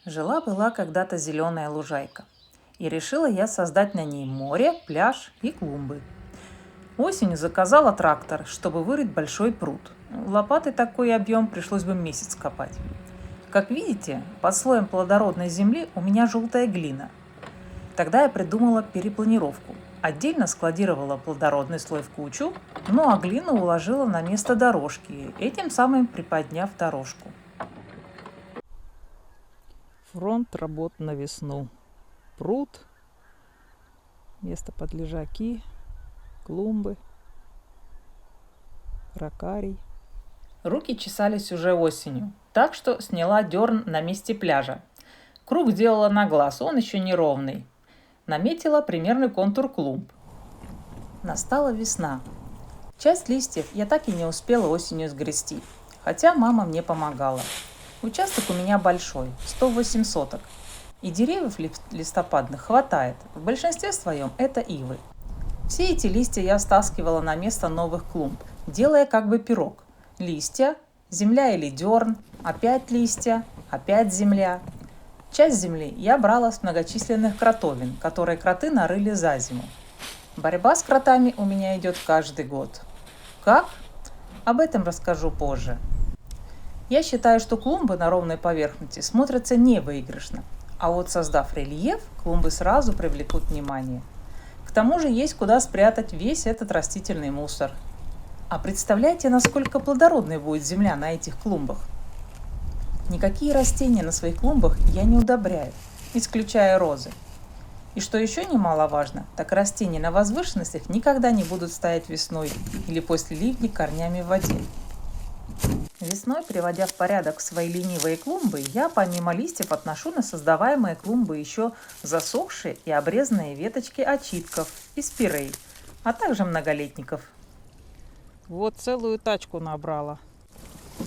Жила-была когда-то зеленая лужайка, и решила я создать на ней море, пляж и клумбы. Осенью заказала трактор, чтобы вырыть большой пруд. Лопатой такой объем пришлось бы месяц копать. Как видите, под слоем плодородной земли у меня желтая глина. Тогда я придумала перепланировку. Отдельно складировала плодородный слой в кучу, ну а глину уложила на место дорожки, этим самым приподняв дорожку. Фронт работ на весну. Пруд, место под лежаки, клумбы, ракарий. Руки чесались уже осенью, так что сняла дерн на месте пляжа. Круг делала на глаз, он еще неровный. Наметила примерный контур клумб. Настала весна. Часть листьев я так и не успела осенью сгрести, хотя мама мне помогала. Участок у меня большой, 108 соток. И деревьев листопадных хватает. В большинстве своем это ивы. Все эти листья я стаскивала на место новых клумб, делая как бы пирог. Листья, земля или дерн, опять листья, опять земля. Часть земли я брала с многочисленных кротовин, которые кроты нарыли за зиму. Борьба с кротами у меня идет каждый год. Как? Об этом расскажу позже. Я считаю, что клумбы на ровной поверхности смотрятся невыигрышно, а вот создав рельеф, клумбы сразу привлекут внимание. К тому же есть куда спрятать весь этот растительный мусор. А представляете, насколько плодородной будет земля на этих клумбах? Никакие растения на своих клумбах я не удобряю, исключая розы. И что еще немаловажно, так растения на возвышенностях никогда не будут стоять весной или после ливней корнями в воде. Весной, приводя в порядок свои ленивые клумбы, я помимо листьев отношу на создаваемые клумбы еще засохшие и обрезанные веточки очитков и спирей, а также многолетников. Вот целую тачку набрала.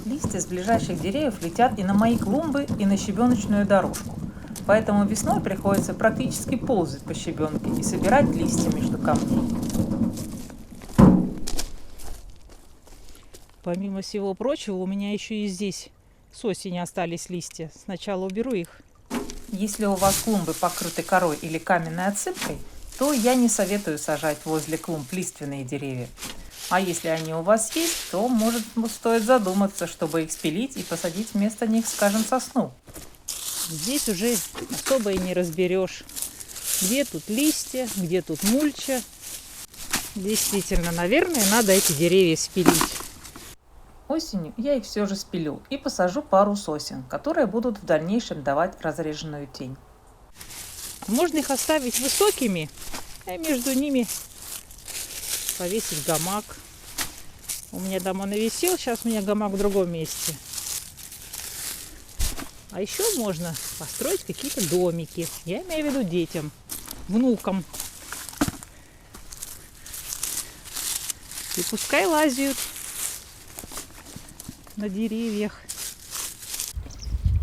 Листья с ближайших деревьев летят и на мои клумбы, и на щебеночную дорожку. Поэтому весной приходится практически ползать по щебенке и собирать листья между камней. Помимо всего прочего, у меня еще и здесь с осени остались листья. Сначала уберу их. Если у вас клумбы покрыты корой или каменной отсыпкой, то я не советую сажать возле клумб лиственные деревья. А если они у вас есть, то, может, стоит задуматься, чтобы их спилить и посадить вместо них, скажем, сосну. Здесь уже особо и не разберешь, где тут листья, где тут мульча. Действительно, наверное, надо эти деревья спилить. Осенью я их все же спилю и посажу пару сосен, которые будут в дальнейшем давать разреженную тень. Можно их оставить высокими, а между ними повесить гамак. У меня дома нависел, сейчас у меня гамак в другом месте. А еще можно построить какие-то домики. Я имею в виду детям, внукам. И пускай лазят на деревьях.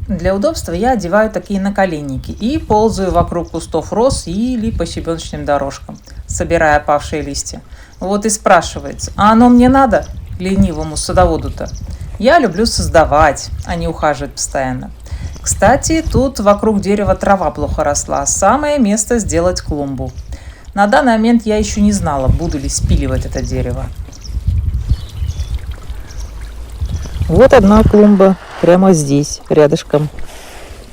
Для удобства я одеваю такие наколенники и ползаю вокруг кустов роз или по щебеночным дорожкам, собирая опавшие листья. Вот и спрашивается, а оно мне надо, ленивому садоводу-то? Я люблю создавать, а не ухаживать постоянно. Кстати, тут вокруг дерева трава плохо росла, самое место сделать клумбу. На данный момент я еще не знала, буду ли спиливать это дерево. Вот одна клумба прямо здесь, рядышком.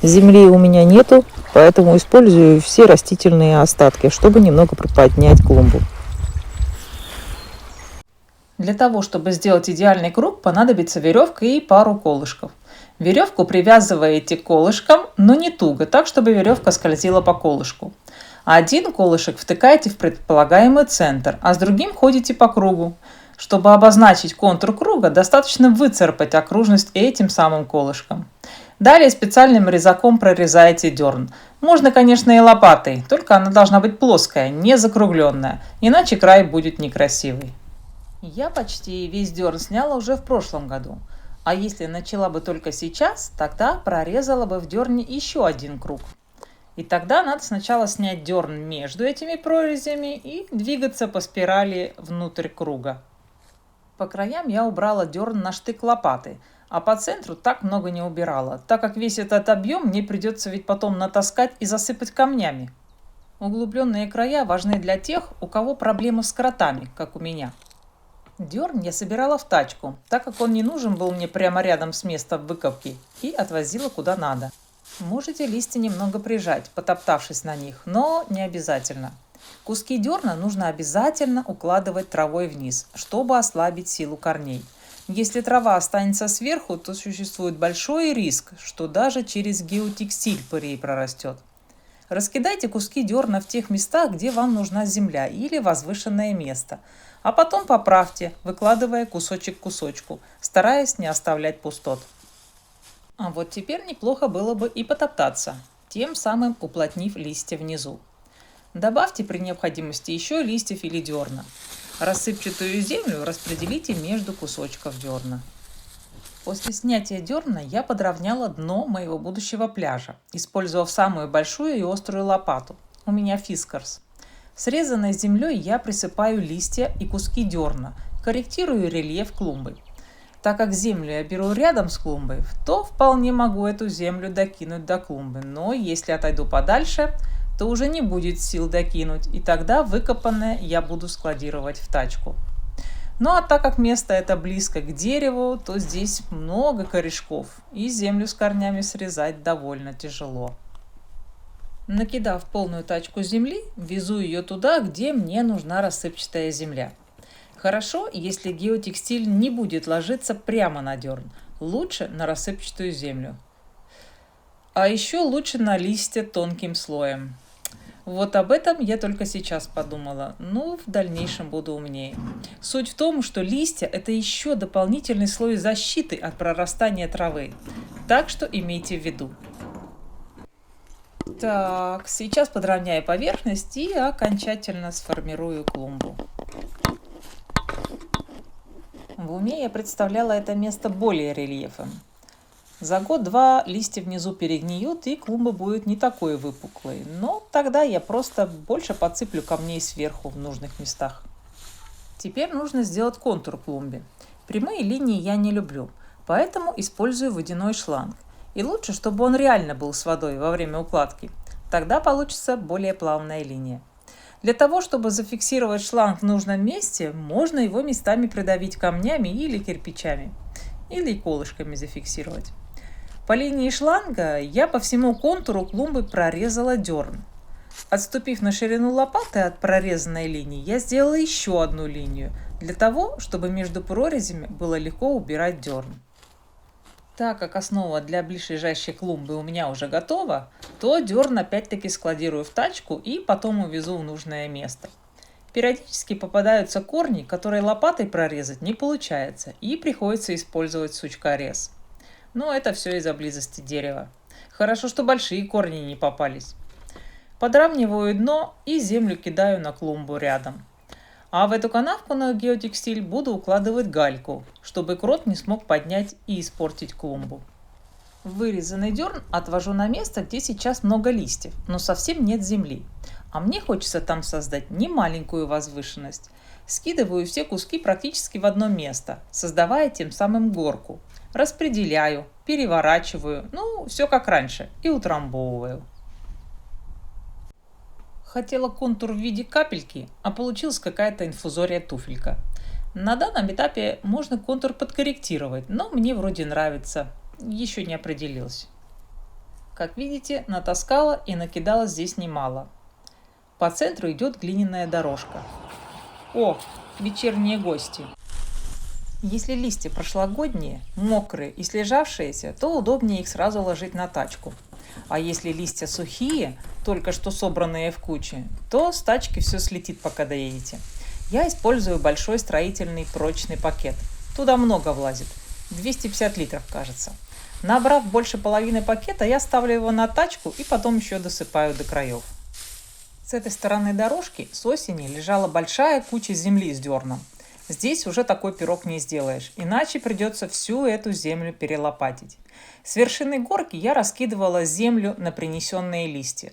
Земли у меня нету, поэтому использую все растительные остатки, чтобы немного приподнять клумбу. Для того, чтобы сделать идеальный круг, понадобится веревка и пару колышков. Веревку привязываете к колышкам, но не туго, так, чтобы веревка скользила по колышку. Один колышек втыкаете в предполагаемый центр, а с другим ходите по кругу. Чтобы обозначить контур круга, достаточно выцарапать окружность этим самым колышком. Далее специальным резаком прорезаете дерн. Можно, конечно, и лопатой, только она должна быть плоская, не закругленная, иначе край будет некрасивый. Я почти весь дерн сняла уже в прошлом году. А если начала бы только сейчас, тогда прорезала бы в дерне еще один круг. И тогда надо сначала снять дерн между этими прорезями и двигаться по спирали внутрь круга. По краям я убрала дерн на штык лопаты, А по центру так много не убирала, так как весь этот объем мне придется ведь потом натаскать и засыпать камнями. Углубленные края важны для тех, у кого проблемы с кротами, как у меня. Дерн я собирала в тачку, так как он не нужен был мне прямо рядом с местом выкопки, и отвозила куда надо. Можете листья немного прижать, потоптавшись на них, но не обязательно. Куски дерна нужно обязательно укладывать травой вниз, чтобы ослабить силу корней. Если трава останется сверху, то существует большой риск, что даже через геотекстиль пырей прорастет. Раскидайте куски дерна в тех местах, где вам нужна земля или возвышенное место, а потом поправьте, выкладывая кусочек к кусочку, стараясь не оставлять пустот. А вот теперь неплохо было бы и потоптаться, тем самым уплотнив листья внизу. Добавьте при необходимости еще листьев или дерна. Рассыпчатую землю распределите между кусочков дерна. После снятия дерна я подровняла дно моего будущего пляжа, использовав самую большую и острую лопату. У меня фискарс. Срезанной землей я присыпаю листья и куски дерна, корректирую рельеф клумбы. Так как землю я беру рядом с клумбой, то вполне могу эту землю докинуть до клумбы, но если отойду подальше, то уже не будет сил докинуть, и тогда выкопанное я буду складировать в тачку. Ну а так как место это близко к дереву, то здесь много корешков, и землю с корнями срезать довольно тяжело. Накидав полную тачку земли, везу ее туда, где мне нужна рассыпчатая земля. Хорошо, если геотекстиль не будет ложиться прямо на дерн, лучше на рассыпчатую землю. А еще лучше на листья тонким слоем. Вот об этом я только сейчас подумала, в дальнейшем буду умнее. Суть в том, что листья – это еще дополнительный слой защиты от прорастания травы, так что имейте в виду. Так, сейчас подровняю поверхность и окончательно сформирую клумбу. В уме я представляла это место более рельефом. За год-два листья внизу перегниют, и клумба будет не такой выпуклой. Но тогда я просто больше подсыплю камней сверху в нужных местах. Теперь нужно сделать контур клумбе. Прямые линии я не люблю, поэтому использую водяной шланг. И лучше, чтобы он реально был с водой во время укладки. Тогда получится более плавная линия. Для того, чтобы зафиксировать шланг в нужном месте, можно его местами придавить камнями или кирпичами. Или колышками зафиксировать. По линии шланга я по всему контуру клумбы прорезала дерн. Отступив на ширину лопаты от прорезанной линии, я сделала еще одну линию, для того, чтобы между прорезями было легко убирать дерн. Так как основа для ближайшей клумбы у меня уже готова, то дерн опять-таки складирую в тачку и потом увезу в нужное место. Периодически попадаются корни, которые лопатой прорезать не получается, и приходится использовать сучкорез. Но это все из-за близости дерева. Хорошо, что большие корни не попались. Подравниваю дно и землю кидаю на клумбу рядом. А в эту канавку на геотекстиль буду укладывать гальку, чтобы крот не смог поднять и испортить клумбу. Вырезанный дерн отвожу на место, где сейчас много листьев, но совсем нет земли. А мне хочется там создать немаленькую возвышенность. Скидываю все куски практически в одно место, создавая тем самым горку. Распределяю, переворачиваю, все как раньше, и утрамбовываю. Хотела контур в виде капельки, а получилась какая-то инфузория-туфелька. На данном этапе можно контур подкорректировать, но мне вроде нравится, еще не определилась. Как видите, натаскала и накидала здесь немало. По центру идет глиняная дорожка. О, вечерние гости! Если листья прошлогодние, мокрые и слежавшиеся, то удобнее их сразу ложить на тачку. А если листья сухие, только что собранные в куче, то с тачки все слетит, пока доедете. Я использую большой строительный прочный пакет. Туда много влазит. 250 литров, кажется. Набрав больше половины пакета, я ставлю его на тачку и потом еще досыпаю до краев. С этой стороны дорожки с осени лежала большая куча земли с дерном. Здесь уже такой пирог не сделаешь, иначе придется всю эту землю перелопатить. С вершины горки я раскидывала землю на принесенные листья.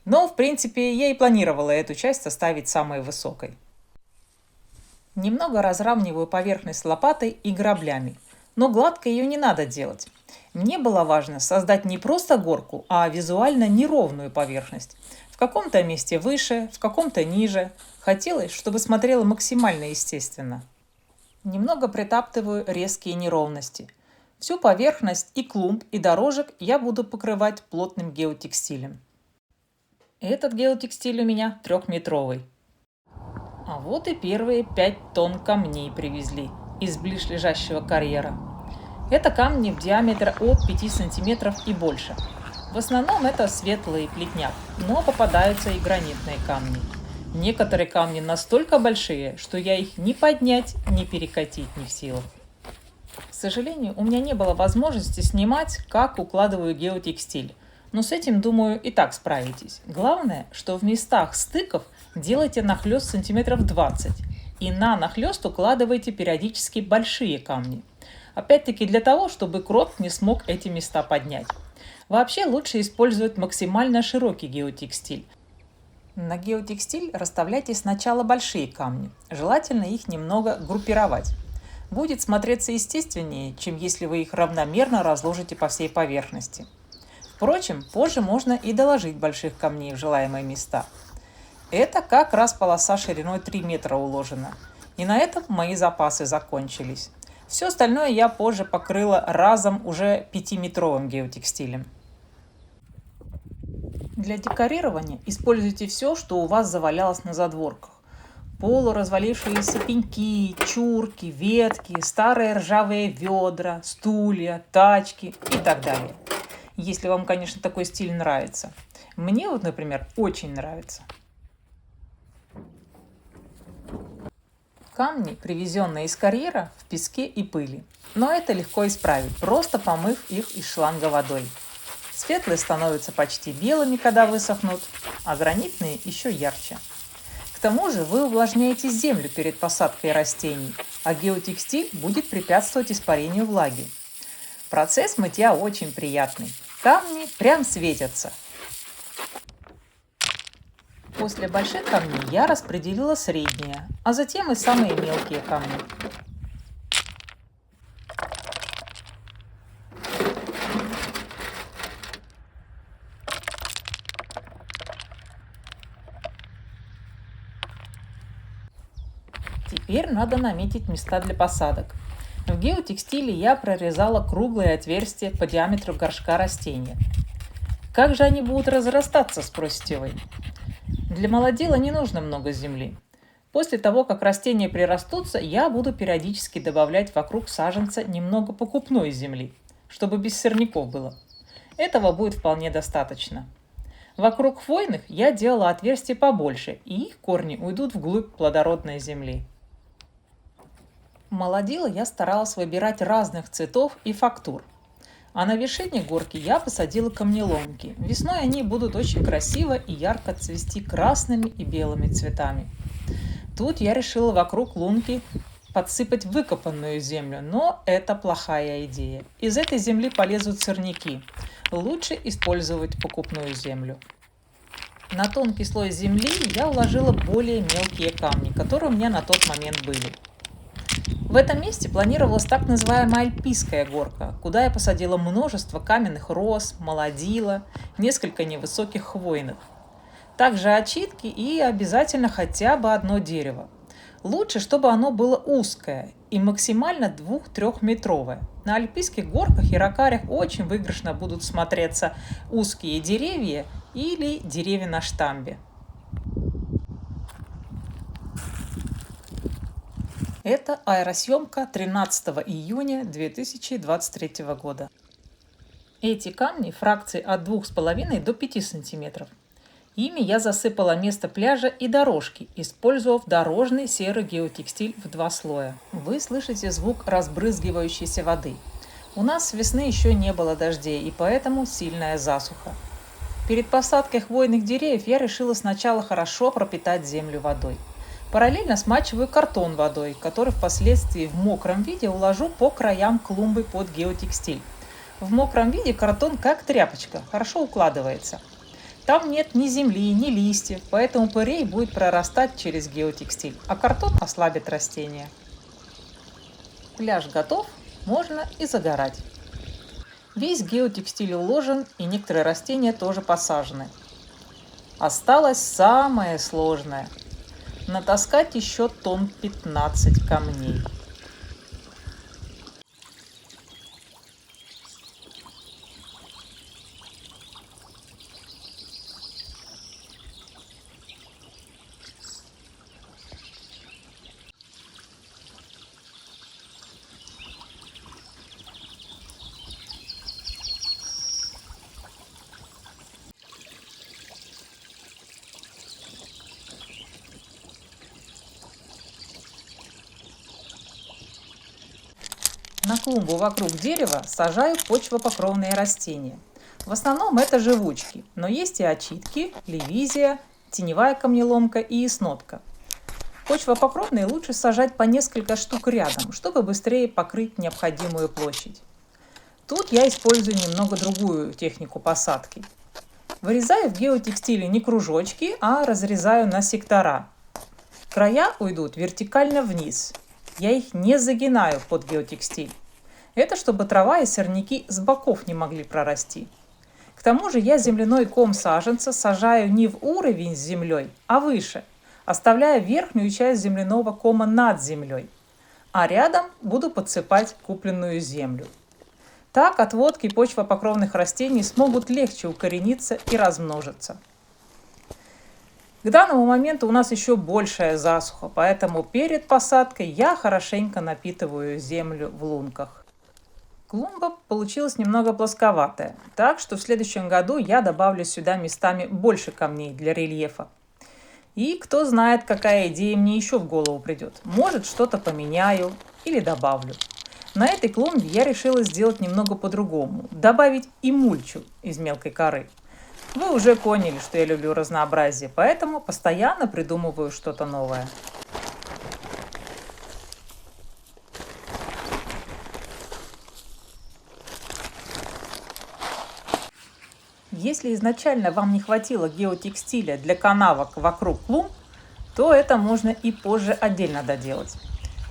Но, в принципе, я и планировала эту часть оставить самой высокой. Немного разравниваю поверхность лопатой и граблями. Но гладко ее не надо делать. Мне было важно создать не просто горку, а визуально неровную поверхность. В каком-то месте выше, в каком-то ниже. Хотелось, чтобы смотрело максимально естественно. Немного притаптываю резкие неровности. Всю поверхность и клумб, и дорожек я буду покрывать плотным геотекстилем. Этот геотекстиль у меня 3-метровый. А вот и первые 5 тонн камней привезли из близлежащего карьера. Это камни в диаметре от 5 сантиметров и больше. В основном это светлый плетняк, но попадаются и гранитные камни. Некоторые камни настолько большие, что я их ни поднять, ни перекатить не в силах. К сожалению, у меня не было возможности снимать, как укладываю геотекстиль. Но с этим, думаю, и так справитесь. Главное, что в местах стыков делайте нахлест сантиметров 20. И на нахлест укладывайте периодически большие камни. Опять-таки для того, чтобы крот не смог эти места поднять. Вообще лучше использовать максимально широкий геотекстиль. На геотекстиль расставляйте сначала большие камни. Желательно их немного группировать. Будет смотреться естественнее, чем если вы их равномерно разложите по всей поверхности. Впрочем, позже можно и доложить больших камней в желаемые места. Это как раз полоса шириной 3 метра уложена. И на этом мои запасы закончились. Все остальное я позже покрыла разом уже 5-метровым геотекстилем. Для декорирования используйте все, что у вас завалялось на задворках. Полуразвалившиеся пеньки, чурки, ветки, старые ржавые ведра, стулья, тачки и так далее. Если вам, конечно, такой стиль нравится. Мне вот, например, очень нравится. Камни, привезенные из карьера, в песке и пыли. Но это легко исправить, просто помыв их из шланга водой. Светлые становятся почти белыми, когда высохнут, а гранитные еще ярче. К тому же вы увлажняете землю перед посадкой растений, а геотекстиль будет препятствовать испарению влаги. Процесс мытья очень приятный. Камни прям светятся. После больших камней я распределила средние, а затем и самые мелкие камни. Теперь надо наметить места для посадок. В геотекстиле я прорезала круглые отверстия по диаметру горшка растения. Как же они будут разрастаться, спросите вы? Для молодила не нужно много земли. После того, как растения прирастутся, я буду периодически добавлять вокруг саженца немного покупной земли, чтобы без сорняков было. Этого будет вполне достаточно. Вокруг хвойных я делала отверстия побольше, и их корни уйдут вглубь плодородной земли. Молодила я старалась выбирать разных цветов и фактур. А на вершине горки я посадила камнеломки. Весной они будут очень красиво и ярко цвести красными и белыми цветами. Тут я решила вокруг лунки подсыпать выкопанную землю, но это плохая идея. Из этой земли полезут сорняки. Лучше использовать покупную землю. На тонкий слой земли я уложила более мелкие камни, которые у меня на тот момент были. В этом месте планировалась так называемая альпийская горка, куда я посадила множество каменных роз, молодила, несколько невысоких хвойных. Также очитки и обязательно хотя бы одно дерево. Лучше, чтобы оно было узкое и максимально 2-3-метровое. На альпийских горках и ракарях очень выигрышно будут смотреться узкие деревья или деревья на штамбе. Это аэросъемка 13 июня 2023 года. Эти камни фракции от 2,5 до 5 см. Ими я засыпала место пляжа и дорожки, использовав дорожный серый геотекстиль в 2 слоя. Вы слышите звук разбрызгивающейся воды. У нас с весны еще не было дождей, и поэтому сильная засуха. Перед посадкой хвойных деревьев я решила сначала хорошо пропитать землю водой. Параллельно смачиваю картон водой, который впоследствии в мокром виде уложу по краям клумбы под геотекстиль. В мокром виде картон как тряпочка, хорошо укладывается. Там нет ни земли, ни листьев, поэтому пырей будет прорастать через геотекстиль, а картон ослабит растения. Пляж готов, Можно и загорать. Весь геотекстиль уложен, и некоторые растения тоже посажены. Осталось самое сложное – натаскать еще тонн 15 камней. На клумбу вокруг дерева сажаю почвопокровные растения. В основном это живучки, но есть и очитки, левизия, теневая камнеломка и яснотка. Почвопокровные лучше сажать по несколько штук рядом, чтобы быстрее покрыть необходимую площадь. Тут я использую немного другую технику посадки. Вырезаю в геотекстиле не кружочки, а разрезаю на сектора. Края уйдут вертикально вниз. Я их не загинаю под геотекстиль. Это чтобы трава и сорняки с боков не могли прорасти. К тому же я земляной ком саженца сажаю не в уровень с землей, а выше, оставляя верхнюю часть земляного кома над землей. А рядом буду подсыпать купленную землю. Так отводки почвопокровных растений смогут легче укорениться и размножиться. К данному моменту у нас еще большая засуха, поэтому перед посадкой я хорошенько напитываю землю в лунках. Клумба получилась немного плосковатая, так что в следующем году я добавлю сюда местами больше камней для рельефа. И кто знает, какая идея мне еще в голову придет. Может, что-то поменяю или добавлю. На этой клумбе я решила сделать немного по-другому. Добавить и мульчу из мелкой коры. Вы уже поняли, что я люблю разнообразие, поэтому постоянно придумываю что-то новое. Если изначально вам не хватило геотекстиля для канавок вокруг клумб, то это можно и позже отдельно доделать.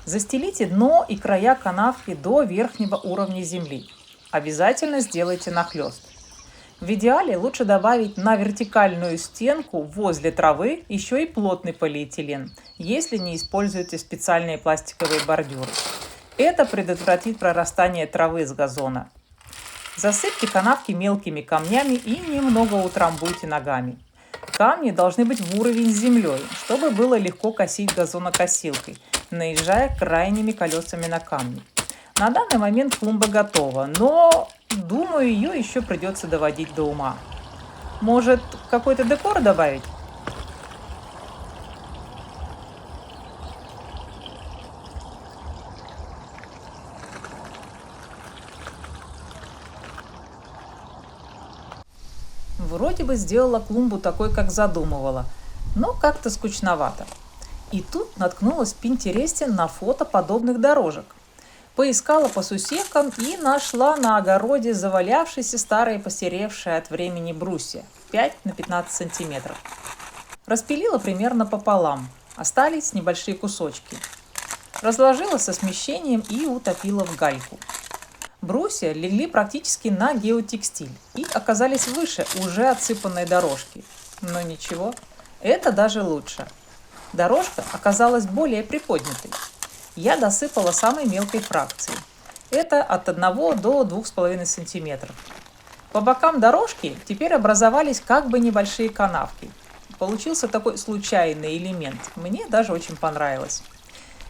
Застелите дно и края канавки до верхнего уровня земли. Обязательно сделайте нахлест. В идеале лучше добавить на вертикальную стенку возле травы еще и плотный полиэтилен, если не используете специальные пластиковые бордюры. Это предотвратит прорастание травы с газона. Засыпьте канавки мелкими камнями и немного утрамбуйте ногами. Камни должны быть в уровень с землей, чтобы было легко косить газонокосилкой, наезжая крайними колесами на камни. На данный момент клумба готова, но, думаю, ее еще придется доводить до ума. Может, какой-то декор добавить? Вроде бы сделала клумбу такой, как задумывала, но как-то скучновато. И тут наткнулась в Пинтересте на фото подобных дорожек. Поискала по сусекам и нашла на огороде завалявшиеся старые посеревшие от времени брусья 5 на 15 сантиметров. Распилила примерно пополам, остались небольшие кусочки. Разложила со смещением и утопила в гальку. Брусья легли практически на геотекстиль и оказались выше уже отсыпанной дорожки. Но ничего, это даже лучше. Дорожка оказалась более приподнятой. Я досыпала самой мелкой фракции. Это от 1 до 2,5 см. По бокам дорожки теперь образовались как бы небольшие канавки. Получился такой случайный элемент. Мне даже очень понравилось.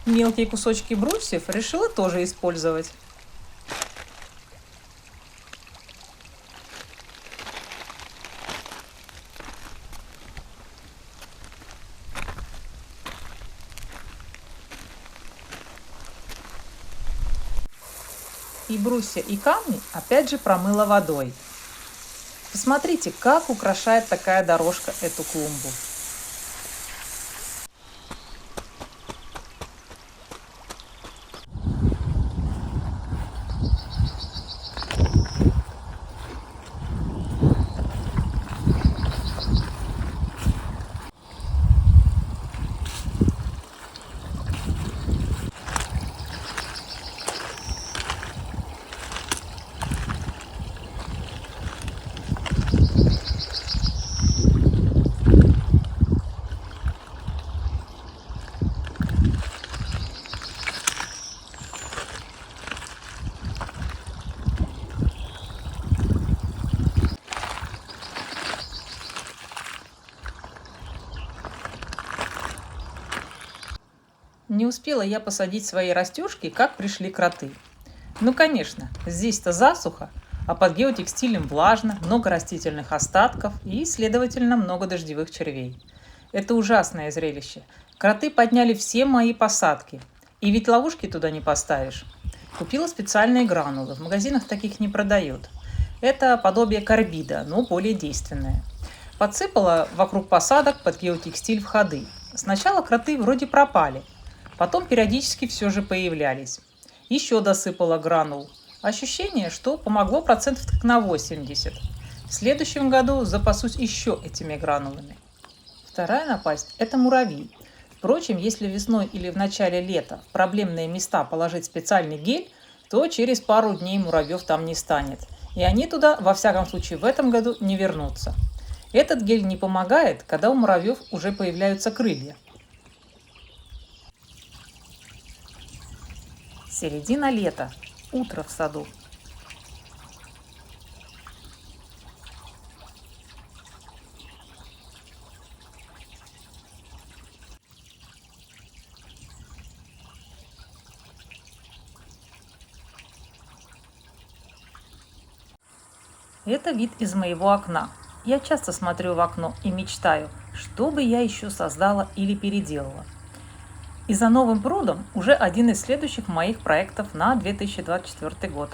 Мелкие кусочки брусьев решила тоже использовать. И брусья, и камни опять же промыла водой. Посмотрите, как украшает такая дорожка эту клумбу. Не успела я посадить свои растюшки, как пришли кроты. Ну, конечно, здесь-то засуха, а под геотекстилем влажно, много растительных остатков и, следовательно, много дождевых червей. Это ужасное зрелище. Кроты подняли все мои посадки. И ведь ловушки туда не поставишь. Купила специальные гранулы. В магазинах таких не продают. Это подобие карбида, но более действенное. Подсыпала вокруг посадок под геотекстиль в ходы. Сначала кроты вроде пропали, потом периодически все же появлялись. Еще досыпала гранул. Ощущение, что помогло процентов так на 80. В следующем году запасусь еще этими гранулами. Вторая напасть – это муравьи. Впрочем, если весной или в начале лета в проблемные места положить специальный гель, то через пару дней муравьев там не станет. И они туда, во всяком случае, в этом году не вернутся. Этот гель не помогает, когда у муравьев уже появляются крылья. Середина лета. Утро в саду. Это вид из моего окна. Я часто смотрю в окно и мечтаю, что бы я еще создала или переделала. И за новым прудом уже один из следующих моих проектов на 2024 год.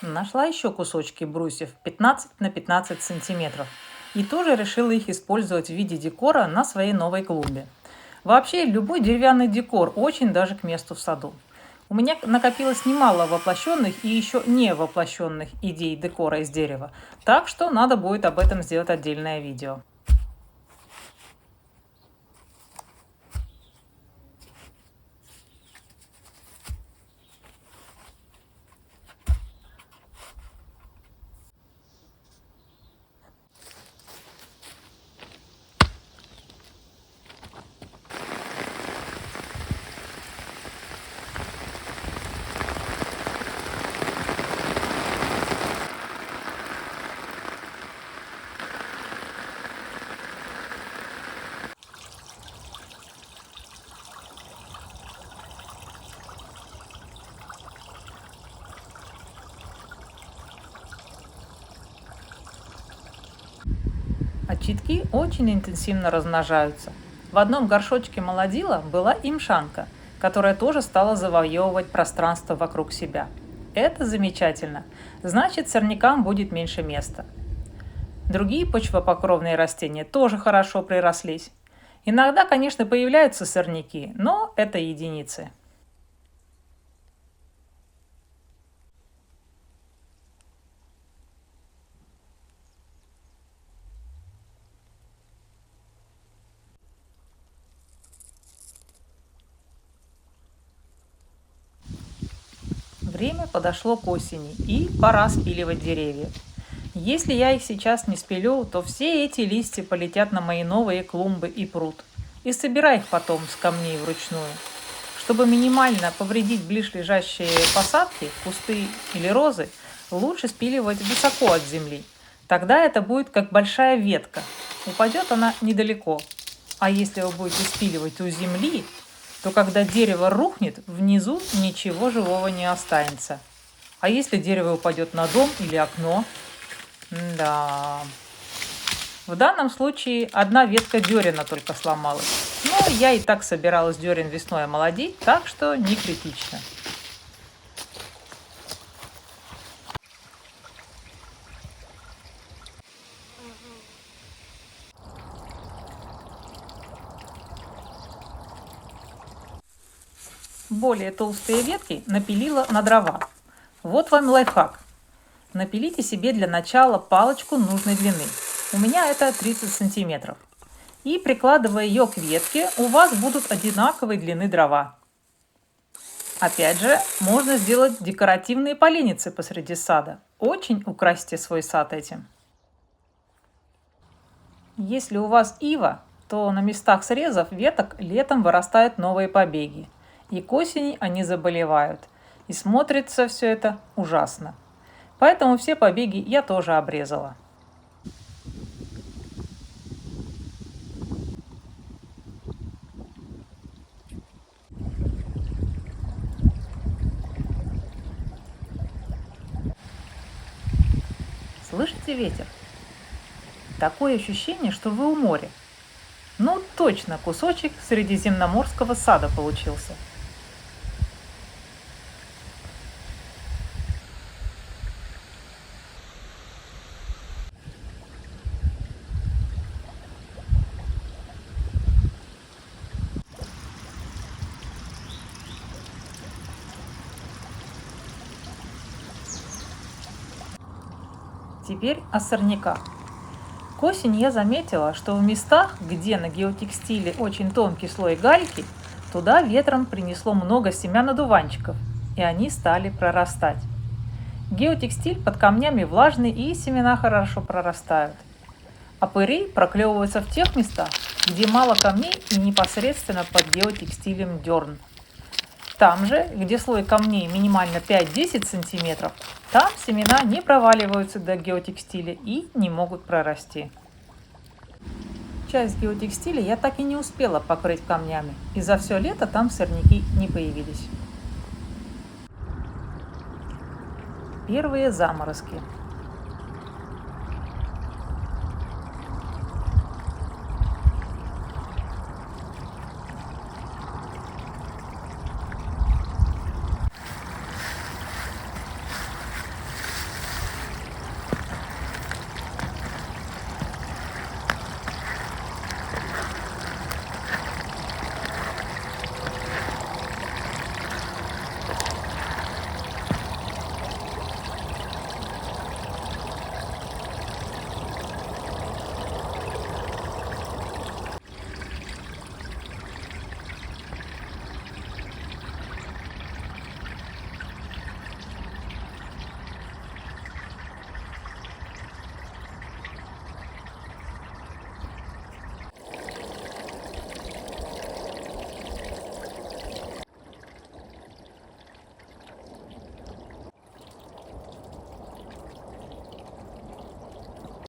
Нашла еще кусочки брусьев 15 на 15 сантиметров и тоже решила их использовать в виде декора на своей новой клумбе. Вообще, любой деревянный декор очень даже к месту в саду. У меня накопилось немало воплощенных и еще не воплощенных идей декора из дерева, так что надо будет об этом сделать отдельное видео. Очитки очень интенсивно размножаются. В одном горшочке молодила была имшанка, которая тоже стала завоевывать пространство вокруг себя. Это замечательно. Значит, сорнякам будет меньше места. Другие почвопокровные растения тоже хорошо прирослись. Иногда, конечно, появляются сорняки, но это единицы. Время подошло к осени, и пора спиливать деревья. Если я их сейчас не спилю, то все эти листья полетят на мои новые клумбы и пруд. И собирай их потом с камней вручную. Чтобы минимально повредить близлежащие посадки, кусты или розы, лучше спиливать высоко от земли. Тогда это будет как большая ветка. Упадет она недалеко. А если вы будете спиливать у земли, то когда дерево рухнет, внизу ничего живого не останется. А если дерево упадет на дом или окно? Да. В данном случае одна ветка дерена только сломалась. Но я и так собиралась дерен весной омолодить, так что не критично. Более толстые ветки напилила на дрова. Вот вам лайфхак. Напилите себе для начала палочку нужной длины. У меня это 30 сантиметров. И прикладывая ее к ветке, у вас будут одинаковой длины дрова. Опять же, можно сделать декоративные поленницы посреди сада. Очень украсьте свой сад этим. Если у вас ива, то на местах срезов веток летом вырастают новые побеги. И к осени они заболевают. И смотрится все это ужасно. Поэтому все побеги я тоже обрезала. Слышите ветер? Такое ощущение, что вы у моря. Ну, точно, кусочек средиземноморского сада получился. Теперь о сорняках. К осени я заметила, что в местах, где на геотекстиле очень тонкий слой гальки, туда ветром принесло много семян одуванчиков, и они стали прорастать. Геотекстиль под камнями влажный, и семена хорошо прорастают. А пыри проклевываются в тех местах, где мало камней и непосредственно под геотекстилем дерн. Там же, где слой камней минимально 5-10 см, там семена не проваливаются до геотекстиля и не могут прорасти. Часть геотекстиля я так и не успела покрыть камнями, и за все лето там сорняки не появились. Первые заморозки.